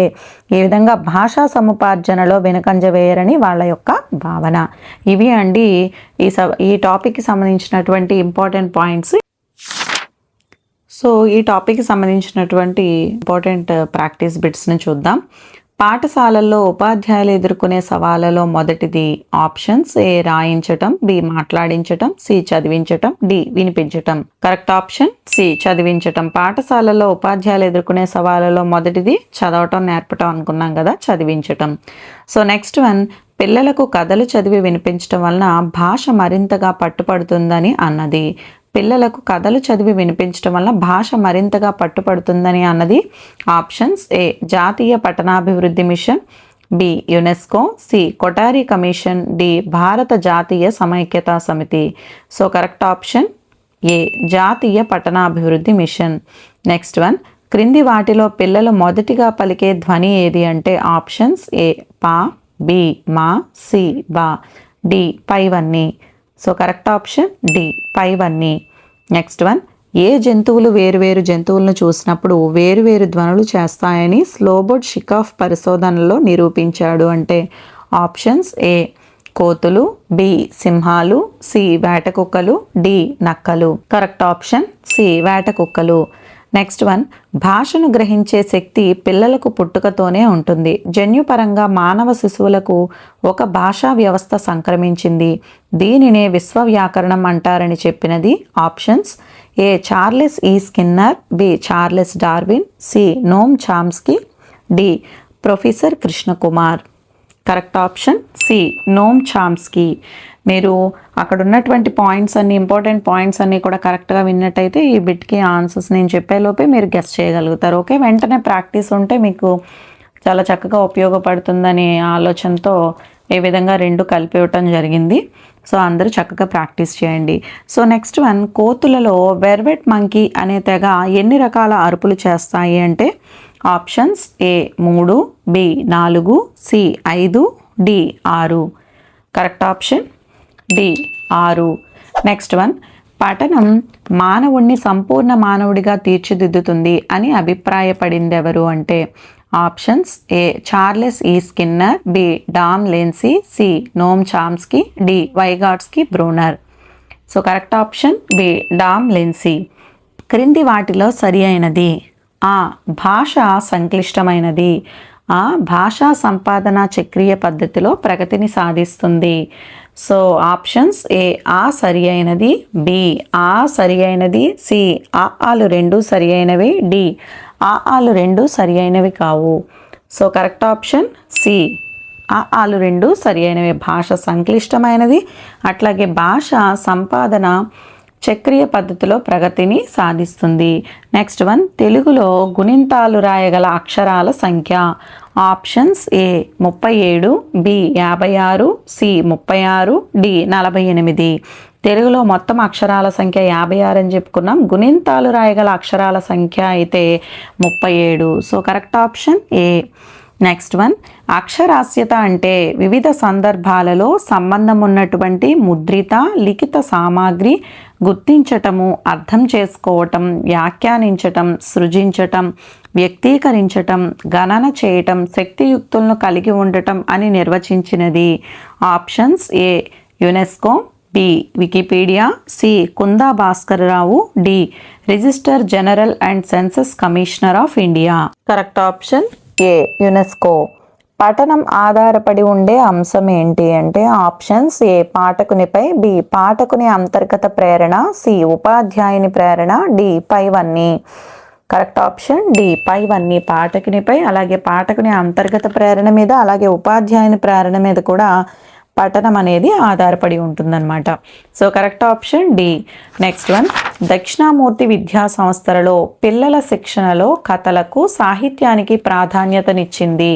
[SPEAKER 1] ఈ విధంగా భాషా సముపార్జనలో వెనకంజ వేయరని వాళ్ళ యొక్క భావన. ఇవి అండి ఈ టాపిక్కి సంబంధించినటువంటి ఇంపార్టెంట్ పాయింట్స్. సో ఈ టాపిక్కి సంబంధించినటువంటి ఇంపార్టెంట్ ప్రాక్టీస్ బిట్స్ని చూద్దాం. పాఠశాలల్లో ఉపాధ్యాయులు ఎదుర్కొనే సవాళ్ళలో మొదటిది ఆప్షన్స్: ఏ రాయించటం, బి మాట్లాడించటం, సి చదివించటం, డి వినిపించటం. కరెక్ట్ ఆప్షన్ సి చదివించటం. పాఠశాలల్లో ఉపాధ్యాయులు ఎదుర్కొనే సవాళ్ళలో మొదటిది చదవటం నేర్పటం అనుకున్నాం కదా, చదివించటం. సో నెక్స్ట్ వన్, పిల్లలకు కథలు చదివి వినిపించటం వలన భాష మరింతగా పట్టుపడుతుందని అన్నది. పిల్లలకు కథలు చదివి వినిపించడం వల్ల భాష మరింతగా పట్టుపడుతుందని అన్నది ఆప్షన్స్: ఏ జాతీయ పట్టణాభివృద్ధి mission, B UNESCO, C Kothari commission, D భారత జాతీయ సమైక్యతా సమితి. సో కరెక్ట్ ఆప్షన్ ఏ జాతీయ పట్టణాభివృద్ధి మిషన్. నెక్స్ట్ వన్, క్రింది వాటిలో పిల్లలు మొదటిగా పలికే ధ్వని ఏది అంటే ఆప్షన్స్: ఏ పా, బి మా, సి బా, డి పైవన్నీ. సో కరెక్ట్ ఆప్షన్ డి పైవన్నీ. నెక్స్ట్ వన్, ఏ జంతువులు వేరువేరు జంతువులను చూసినప్పుడు వేరువేరు ధ్వనులు చేస్తాయని స్లోబోర్డ్ షికాఫ్ పరిశోధనలో నిరూపించాడు అంటే ఆప్షన్స్: ఏ కోతులు, బి సింహాలు, సి వేట కుక్కలు, డి నక్కలు. కరెక్ట్ ఆప్షన్ సి వేట కుక్కలు. నెక్స్ట్ వన్, భాషను గ్రహించే శక్తి పిల్లలకు పుట్టుకతోనే ఉంటుంది. జన్యుపరంగా మానవ శిశువులకు ఒక భాషా వ్యవస్థ సంక్రమించింది. దీనినే విశ్వవ్యాకరణం అంటారని చెప్పినది options: A Charles E Skinner, B Charles Darwin, C Noam Chomsky, D professor Krishnakumar. Correct option C Noam Chomsky. మీరు అక్కడ ఉన్నటువంటి పాయింట్స్ అన్ని ఇంపార్టెంట్ పాయింట్స్ అన్నీ కూడా కరెక్ట్గా విన్నట్టయితే ఈ బిట్కి ఆన్సర్స్ నేను చెప్పేలోపే మీరు గెస్ చేయగలుగుతారు. ఓకే, వెంటనే ప్రాక్టీస్ ఉంటే మీకు చాలా చక్కగా ఉపయోగపడుతుందనే ఆలోచనతో ఈ విధంగా రెండు కలిపి ఇవ్వటం జరిగింది. సో అందరూ చక్కగా ప్రాక్టీస్ చేయండి. సో నెక్స్ట్ వన్, కోతులలో వెర్వెట్ మంకీ అనే తెగ ఎన్ని రకాల అరుపులు చేస్తాయి అంటే options: A 3, B 4, C 5, D 6. Correct option D 6. Next one, పఠనం మానవుణ్ణి సంపూర్ణ మానవుడిగా తీర్చిదిద్దుతుంది అని అభిప్రాయపడింది ఎవరు అంటే options: A Charles E Skinner, B డామ్ లెన్సీ, C Noam Chomsky, D Vygotsky Bruner. So correct option B డామ్ లెన్సీ. క్రింది వాటిలో సరి అయినది: ఆ భాష సంక్లిష్టమైనది, ఆ భాషా సంపాదన చక్రీయ పద్ధతిలో ప్రగతిని సాధిస్తుంది. సో ఆప్షన్స్: ఏ ఆ సరి అయినది, బి ఆ సరి అయినది, సి ఆలు రెండు సరి అయినవి, డి ఆలు రెండు సరి అయినవి కావు. సో కరెక్ట్ ఆప్షన్ సి ఆలు రెండు సరి అయినవి. భాష సంక్లిష్టమైనది, అట్లాగే భాష సంపాదన చక్రీయ పద్ధతిలో ప్రగతిని సాధిస్తుంది. నెక్స్ట్ వన్, తెలుగులో గుణింతాలు రాయగల అక్షరాల సంఖ్య ఆప్షన్స్: ఏ 37, బి 56, సి 36, డి 48. తెలుగులో మొత్తం అక్షరాల సంఖ్య 56 అని చెప్పుకున్నాం. గుణింతాలు రాయగల అక్షరాల సంఖ్య అయితే 37. So correct option A. Next one, అక్షరాస్యత అంటే వివిధ సందర్భాలలో సంబంధం ఉన్నటువంటి ముద్రిత లిఖిత సామాగ్రి గుర్తించటము, అర్థం చేసుకోవటం, వ్యాఖ్యానించటం, సృజించటం, వ్యక్తీకరించటం, గణన చేయటం, శక్తియుక్తులను కలిగి ఉండటం అని నిర్వచించినది options: A UNESCO, B Wikipedia, C Kunda Bhaskararao, D registrar general and census commissioner of India. Correct option A UNESCO. పఠనం ఆధారపడి ఉండే అంశం ఏంటి అంటే ఆప్షన్స్ ఏ పాఠకునిపై, బి పాఠకుని అంతర్గత ప్రేరణ, సి ఉపాధ్యాయుని ప్రేరణ, డి పైవన్నీ. కరెక్ట్ ఆప్షన్ డి పైవన్నీ. పాఠకునిపై, అలాగే పాఠకుని అంతర్గత ప్రేరణ మీద, అలాగే ఉపాధ్యాయుని ప్రేరణ మీద కూడా పఠనం అనేది ఆధారపడి ఉంటుందన్నమాట. So correct option D. Next one, Dakshinamurthy విద్యా సంస్థలలో పిల్లల శిక్షణలో కథలకు, సాహిత్యానికి ప్రాధాన్యతనిచ్చింది.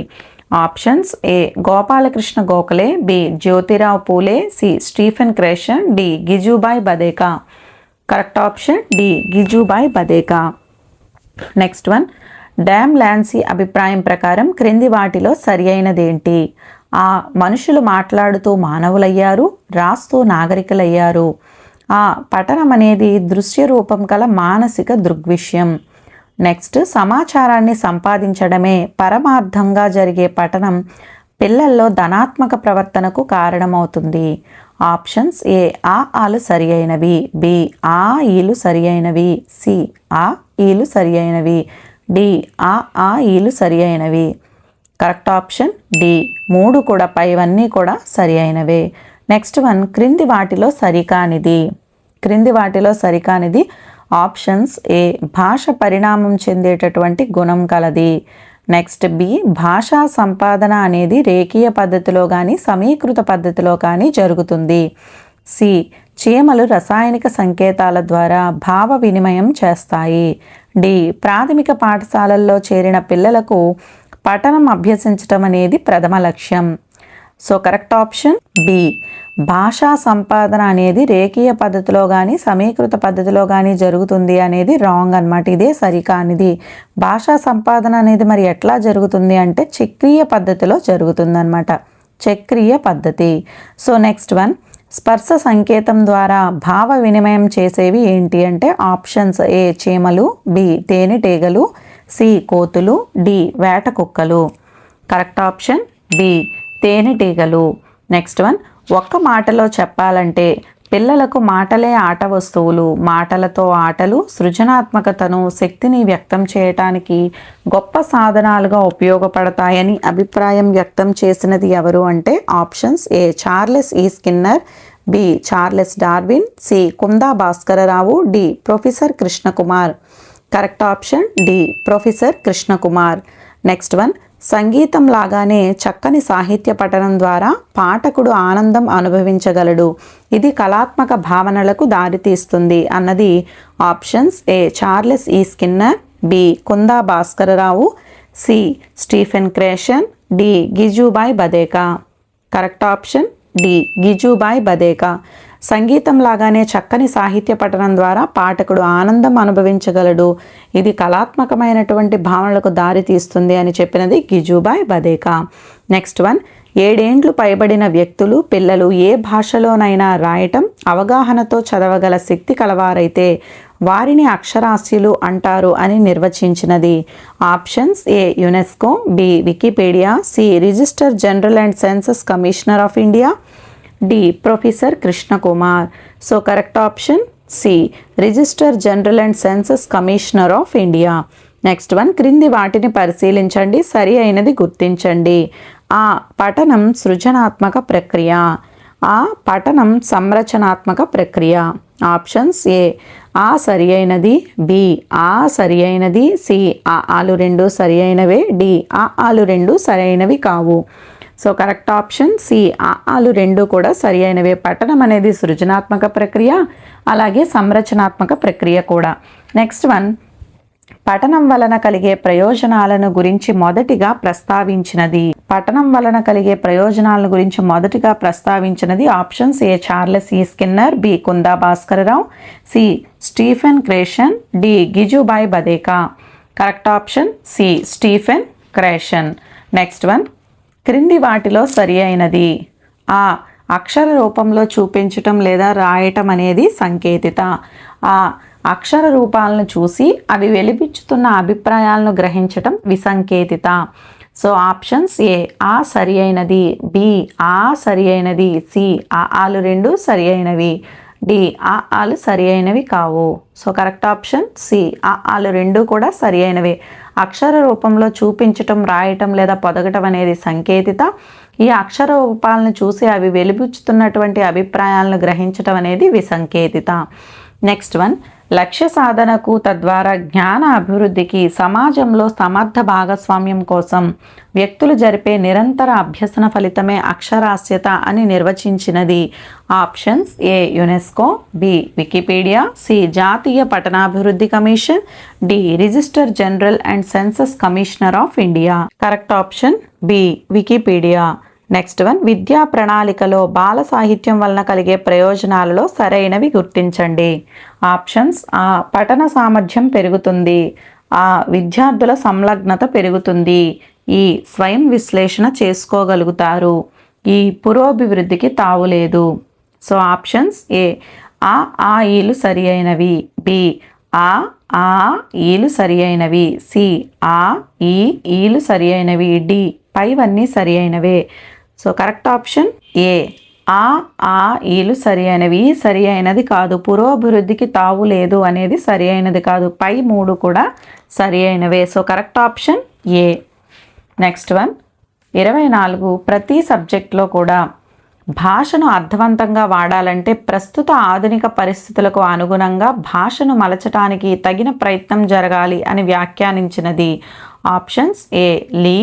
[SPEAKER 1] Options A Gopal Krishna Gokhale, B Jyotirao Phule, C Stephen Krashen, D గిజుబాయ్ బదేకా. కరెక్ట్ ఆప్షన్ డి గిజుబాయ్ బదేకా. నెక్స్ట్ వన్, డ్యామ్ లాన్సీ అభిప్రాయం ప్రకారం క్రింది వాటిలో సరి అయినదేంటి? ఆ మనుషులు మాట్లాడుతూ మానవులయ్యారు, రాస్తూ నాగరికులయ్యారు. ఆ పఠనం అనేది దృశ్య రూపం గల మానసిక దృగ్విషయం. నెక్స్ట్, సమాచారాన్ని సంపాదించడమే పరమార్థంగా జరిగే పఠనం పిల్లల్లో ధనాత్మక ప్రవర్తనకు కారణమవుతుంది. ఆప్షన్స్ ఏ ఆలు సరి అయినవి, బి ఈలు సరి అయినవి, సి ఈలు సరి అయినవి, డి ఈలు సరి అయినవి. కరెక్ట్ ఆప్షన్ డి 3 కూడా, పైవన్నీ కూడా సరి అయినవే. నెక్స్ట్ వన్, క్రింది వాటిలో సరికానిది. క్రింది వాటిలో సరికానిది ఆప్షన్స్ ఏ భాష పరిణామం చెందేటటువంటి గుణం కలది. నెక్స్ట్ బి భాషా సంపాదన అనేది రేఖీయ పద్ధతిలో కానీ సమీకృత పద్ధతిలో కానీ జరుగుతుంది. సి చీమలు రసాయనిక సంకేతాల ద్వారా భావ వినిమయం చేస్తాయి. డి ప్రాథమిక పాఠశాలల్లో చేరిన పిల్లలకు పఠనం అభ్యసించటం అనేది ప్రథమ లక్ష్యం. సో కరెక్ట్ ఆప్షన్ బి భాషా సంపాదన అనేది రేఖీయ పద్ధతిలో కానీ సమీకృత పద్ధతిలో కానీ జరుగుతుంది అనేది రాంగ్ అనమాట. ఇదే సరికానిది. భాషా సంపాదన అనేది మరి ఎట్లా జరుగుతుంది అంటే చక్రీయ పద్ధతిలో జరుగుతుంది అనమాట. చక్రీయ పద్ధతి. సో నెక్స్ట్ వన్, స్పర్శ సంకేతం ద్వారా భావ వినిమయం చేసేవి ఏంటి అంటే ఆప్షన్స్ ఏ చీమలు, బి తేనెటీగలు, సి కోతులు, డి వేట కుక్కలు. కరెక్ట్ ఆప్షన్ బి తేనెటీగలు. నెక్స్ట్ వన్, ఒక్క మాటలో చెప్పాలంటే పిల్లలకు మాటలే ఆట వస్తువులు, మాటలతో ఆటలు సృజనాత్మకతను, శక్తిని వ్యక్తం చేయటానికి గొప్ప సాధనాలుగా ఉపయోగపడతాయని అభిప్రాయం వ్యక్తం చేసినది ఎవరు అంటే options A Charles E Skinner, B Charles Darwin, C Kunda Bhaskararao, D professor Krishnakumar. Correct option D professor Krishnakumar. Next one, సంగీతం లాగానే చక్కని సాహిత్య పఠనం ద్వారా పాఠకుడు ఆనందం అనుభవించగలడు, ఇది కళాత్మక భావనలకు దారితీస్తుంది అన్నది options A Charles E Skinner, B Kunda Bhaskara Rao, C Stephen Krashen, D గిజుబాయ్ బదేకా. కరెక్ట్ ఆప్షన్ డి గిజుబాయ్ బదేకా. సంగీతం లాగానే చక్కని సాహిత్య పఠనం ద్వారా పాఠకుడు ఆనందం అనుభవించగలడు, ఇది కళాత్మకమైనటువంటి భావనలకు దారి తీస్తుంది అని చెప్పినది గిజుబాయ్ బదేకా. నెక్స్ట్ వన్, 7 ఏండ్లు పైబడిన వ్యక్తులు, పిల్లలు ఏ భాషలోనైనా రాయటం, అవగాహనతో చదవగల శక్తి కలవారైతే వారిని అక్షరాస్యులు అంటారు అని నిర్వచించినది. Options A UNESCO, B Wikipedia, C registrar general and census commissioner of India, D professor Krishnakumar. So correct option C registrar general and census commissioner of India. Next one, క్రింది వాటిని పరిశీలించండి, సరి అయినది గుర్తించండి. ఆ పఠనం సృజనాత్మక ప్రక్రియ, ఆ పఠనం సంరచనాత్మక ప్రక్రియ. ఆప్షన్స్ ఏ సరి అయినది, బి సరి అయినది, సి ఆలు 2 సరి అయినవే, డి ఆలు 2 సరి అయినవి కావు. సో కరెక్ట్ ఆప్షన్ సి ఆలు 2 కూడా సరి అయినవే. పఠనం అనేది సృజనాత్మక ప్రక్రియ, అలాగే సంరచనాత్మక ప్రక్రియ కూడా. నెక్స్ట్ వన్, పఠనం వలన కలిగే ప్రయోజనాలను గురించి మొదటిగా ప్రస్తావించినది. పఠనం వలన కలిగే ప్రయోజనాలను గురించి మొదటిగా ప్రస్తావించినది options A Charles E Skinner, B Kunda Bhaskara Rao, C Stephen Krashen, D గిజుబాయ్ Badheka. Correct option C Stephen Krashen. Next one, క్రింది వాటిలో సరి అయినది. అక్షర రూపంలో చూపించటం లేదా రాయటం అనేది సంకేతిత. అక్షర రూపాలను చూసి అవి వెలిపించుతున్న అభిప్రాయాలను గ్రహించటం విసంకేతిత. సో ఆప్షన్స్ ఏ ఆ సరి అయినది, బి ఆ సరి అయినది, సి ఆలు రెండు సరి అయినవి, డి ఆలు సరి అయినవి కావు. సో కరెక్ట్ ఆప్షన్ సి ఆలు రెండు కూడా సరి అయినవి. అక్షర రూపంలో చూపించటం, రాయటం లేదా పొదగటం అనేది సంకేతిత. ఈ అక్షర రూపాలను చూసి అవి వెలిబుచ్చుతున్నటువంటి అభిప్రాయాలను గ్రహించటం అనేది విసంకేతిత. నెక్స్ట్ వన్, లక్ష్య సాధనకు తద్వారా జ్ఞాన అభివృద్ధికి సమాజంలో సమర్థ భాగస్వామ్యం కోసం వ్యక్తులు జరిపే నిరంతర అభ్యసన ఫలితమే అక్షరాస్యత అని నిర్వచించినది. Options A UNESCO, B Wikipedia, C జాతీయ పట్టణాభివృద్ధి commission, D registrar general and census commissioner of India. Correct option B Wikipedia. Next one, విద్యా ప్రణాళికలో బాల సాహిత్యం వలన కలిగే ప్రయోజనాలలో సరైనవి గుర్తించండి. ఆప్షన్స్ ఆ పఠన సామర్థ్యం పెరుగుతుంది, ఆ విద్యార్థుల సంలగ్నత పెరుగుతుంది, ఈ స్వయం విశ్లేషణ చేసుకోగలుగుతారు, ఈ పురోభివృద్ధికి తావులేదు. సో ఆప్షన్స్ ఏ ఆ ఈలు సరి అయినవి, బి ఆ ఈలు సరి అయినవి, సి ఈలు సరి అయినవి, డి పైవన్నీ సరి అయినవే. సో కరెక్ట్ ఆప్షన్ ఏ ఆ ఈలు సరి అయినవి, సరి అయినది కాదు. పురోభివృద్ధికి తావు లేదు అనేది సరి అయినది కాదు. పై మూడు కూడా సరి అయినవే. So correct option A. Next one, 24 ప్రతి సబ్జెక్ట్లో కూడా భాషను అర్థవంతంగా వాడాలంటే ప్రస్తుత ఆధునిక పరిస్థితులకు అనుగుణంగా భాషను మలచటానికి తగిన ప్రయత్నం జరగాలి అని వ్యాఖ్యానించినది. Options A Lee,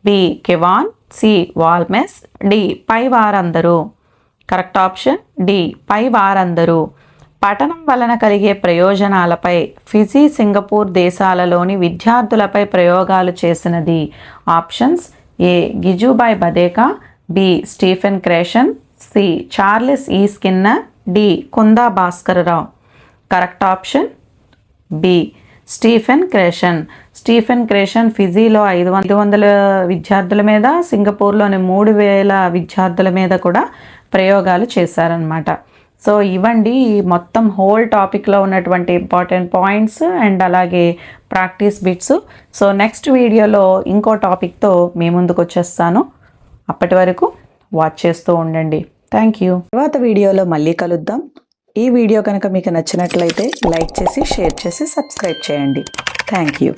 [SPEAKER 1] B Kevan, C Walmes, D పై వారందరూ. కరెక్ట్ ఆప్షన్ డి పై వారందరూ. పఠనం వలన కలిగే ప్రయోజనాలపై ఫిజీ, సింగపూర్ దేశాలలోని విద్యార్థులపై ప్రయోగాలు చేసినది. ఆప్షన్స్ ఏ గిజుబాయ్ Badheka, B Stephen Krashen, C Charles E Skinner, D Kunda Bhaskararao. Correct option B Stephen Krashen ఫిజీలో 500 విద్యార్థుల మీద, సింగపూర్లోని 3000 విద్యార్థుల మీద కూడా ప్రయోగాలు చేశారనమాట. సో ఇవండి మొత్తం హోల్ టాపిక్లో ఉన్నటువంటి ఇంపార్టెంట్ పాయింట్స్ అండ్ అలాగే ప్రాక్టీస్ బిట్స్. సో నెక్స్ట్ వీడియోలో ఇంకో టాపిక్తో మీ ముందుకు వచ్చేస్తాను. అప్పటి వరకు వాచ్ చేస్తూ ఉండండి. Thank you. తర్వాత వీడియోలో మళ్ళీ కలుద్దాం. ఈ వీడియో కనుక మీకు నచ్చినట్లయితే లైక్ చేసి, షేర్ చేసి, సబ్స్క్రైబ్ చేయండి. Thank you.